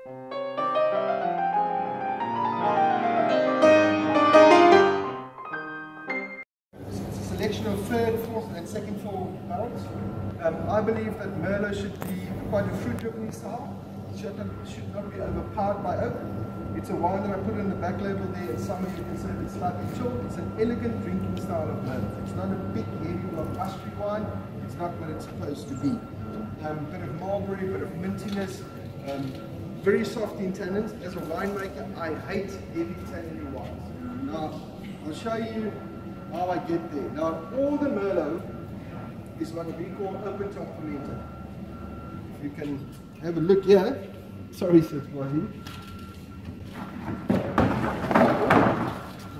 It's a selection of third, fourth and second floor barrels. I believe that Merlot should be quite a fruit-looking style. It should not be overpowered by oak. It's a wine that I put in the back label there. In summer you can serve it slightly chilled. It's an elegant drinking style of Merlot. It's not a big, heavy, blustery wine. It's not what it's supposed to be. Bit of mulberry, bit of mintiness, very soft in tannins. As a winemaker, I hate heavy tannin wines. Now, I'll show you how I get there. Now, all the Merlot is what we call open top fermented. If you can have a look here. Sorry, Sir Swahili.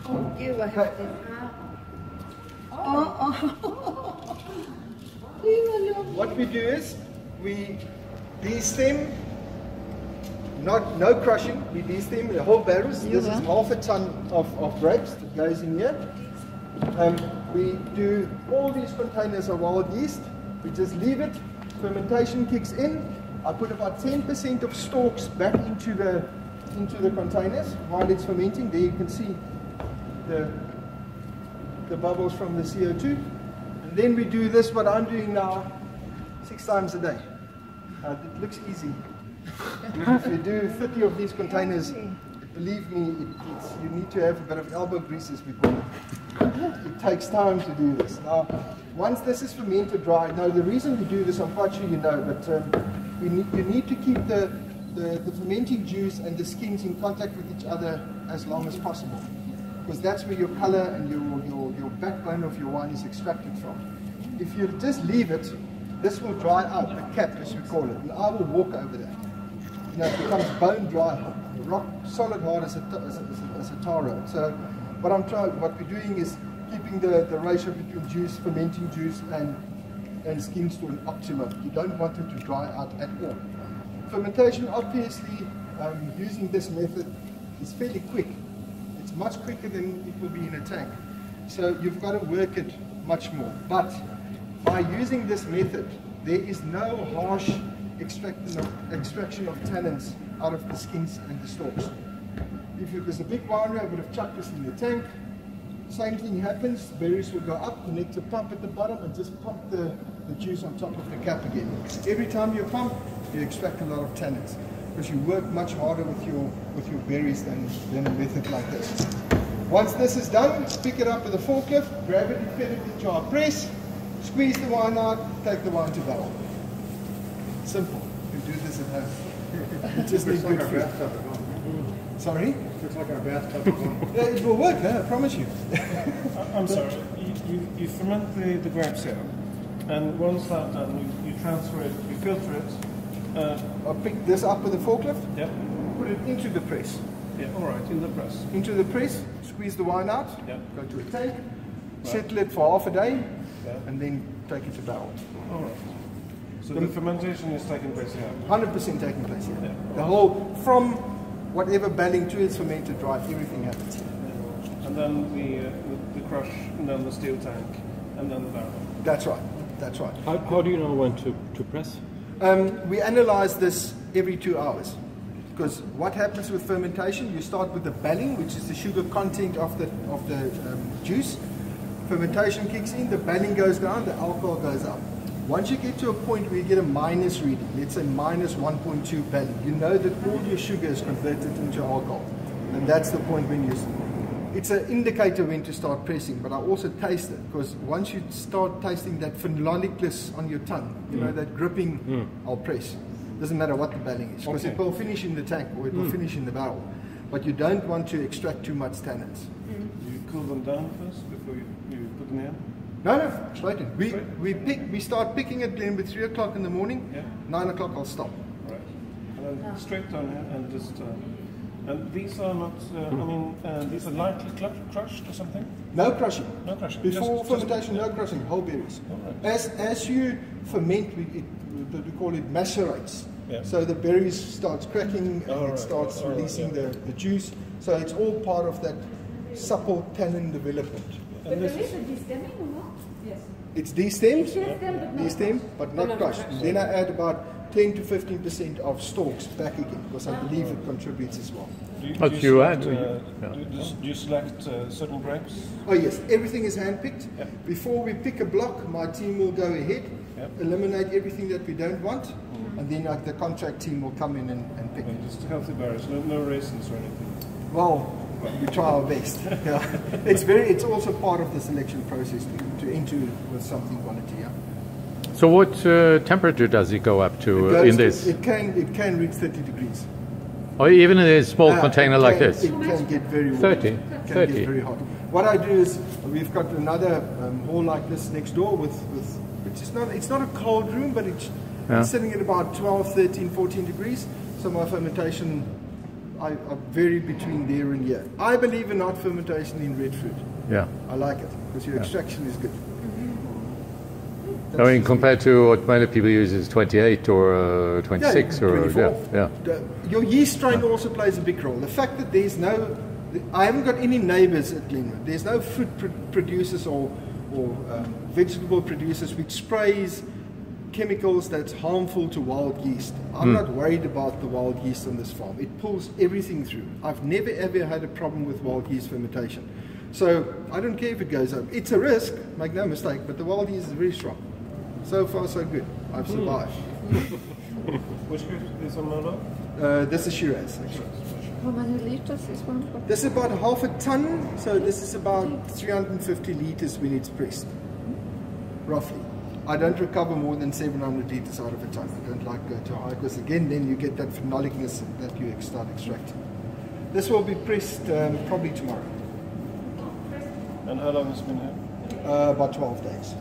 Oh, you have to. What we do is we de-stem, no crushing, we de-stem the whole barrels. This is half a ton of grapes that goes in here. We do all these containers of wild yeast. We just leave it, fermentation kicks in. I put about 10% of stalks back into the containers while it's fermenting. There you can see the bubbles from the CO2. And then we do this, what I'm doing now, 6 times a day. It looks easy. If you do 30 of these containers, believe me, you need to have a bit of elbow grease, as we call it. It takes time to do this. Now, once this is fermented dry, now the reason we do this, I'm quite sure you know, but you need to keep the fermenting juice and the skins in contact with each other as long as possible, because that's where your color and your backbone of your wine is extracted from. If you just leave it, this will dry out, the cap as we call it, and I will walk over that. You know, it becomes bone dry, rock solid hard as a tar road. So what we're doing is keeping the ratio between juice, fermenting juice and skins to an optimum. You don't want it to dry out at all. Fermentation, obviously, using this method is fairly quick. It's much quicker than it will be in a tank. So you've got to work it much more. But by using this method, there is no harsh extraction of tannins out of the skins and the stalks. If it was a big winery, I would have chucked this in the tank. Same thing happens, berries will go up, connect a pump at the bottom and just pump the juice on top of the cap again. Every time you pump, you extract a lot of tannins, because you work much harder with your berries than a method like this. Once this is done, pick it up with a forklift, gravity fed it into our press, squeeze the wine out, take the wine to barrel. Simple. You can do this at home. You just need good food. Sorry? Looks like our bathtub. Yeah, it will work, I promise you. I'm sorry. You ferment the grapes here, and once that's done, you transfer it, you filter it. I'll pick this up with a forklift. Yep. Put it into the press. Yeah. All right. In the press. Into the press. Squeeze the wine out. Yep. Go to a tank. Right. Settle it for half a day, yeah. And then take it to barrel. All right. So the fermentation is taking place here. 100% taking place here. Yeah. The whole, from whatever belling to its fermented dry, everything happens here. Yeah. And then the crush, and then the steel tank, and then the barrel. That's right. That's right. How do you know when to press? We analyze this every 2 hours, because what happens with fermentation, you start with the belling, which is the sugar content of the juice. Fermentation kicks in, the belling goes down, the alcohol goes up. Once you get to a point where you get a minus reading, let's say minus 1.2 belling, you know that all your sugar is converted into alcohol, and that's the point when it's an indicator when to start pressing. But I also taste it, because once you start tasting that phenolicness on your tongue, you know, that gripping, I'll press. Doesn't matter what the belling is, because it will finish in the tank or it will finish in the barrel. But you don't want to extract too much tannins. You cool them down first before you put them in? No, straight in. We start picking at Glenwood 3 o'clock in the morning. Yeah. 9 o'clock I'll stop. Right. And then straight down here and just. And these are not. These are lightly crushed or something. No crushing. No crushing. Before fermentation, no crushing. Whole berries. Right. As you ferment, we call it macerates. Yeah. So the berries starts cracking and it starts releasing the juice. So it's all part of that supple tannin development. But there is a de-stemming or not? Yes. It's de-stemmed, but not crushed. And then I add about 10 to 15% of stalks back again, because I believe it contributes as well. Do you select, do you select certain grapes? Oh yes, everything is hand-picked. Yep. Before we pick a block, my team will go ahead, eliminate everything that we don't want, and then the contract team will come in and pick it. Just healthy berries, no raisins or anything. Well, we try our best. Yeah. It's also part of the selection process to enter with something quality. Yeah. So what temperature does it go up to in this? It can reach 30 degrees. Or even in a small container like this? It can get very warm. 30? It can 30. get very hot. What I do is, we've got another hall like this next door with which is it's not a cold room, but it's sitting at about 12, 13, 14 degrees. So my fermentation, I vary between there and here. I believe in not fermentation in red fruit. Yeah. I like it, because your extraction is good. I mean, compared to what many people use is 28 or 26 or 24. Your yeast strain also plays a big role. The fact that there's I haven't got any neighbors at Glenwood. There's no fruit producers or vegetable producers which sprays chemicals that's harmful to wild yeast. I'm not worried about the wild yeast on this farm. It pulls everything through. I've never ever had a problem with wild yeast fermentation. So I don't care if it goes up. It's a risk, make no mistake, but the wild yeast is very strong. So far, so good. I've survived. Which grape is on Merlot? This is Shiraz. How many liters is one? This is about half a ton, so this is about 350 liters when it's pressed, roughly. I don't recover more than 700 liters out of a ton. I don't like go too high, because again, then you get that phenolicness that you start extracting. This will be pressed probably tomorrow. And how long has it been here? About 12 days.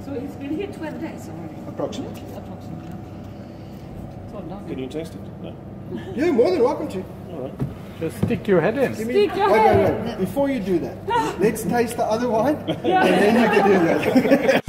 So it's been here 12 days already? Approximately. Approximately. So long. Can you taste it? No? You're more than welcome to. All right. Just stick your head in. Stick your Wait. head. Before you do that, let's taste the other wine, and then you can do that.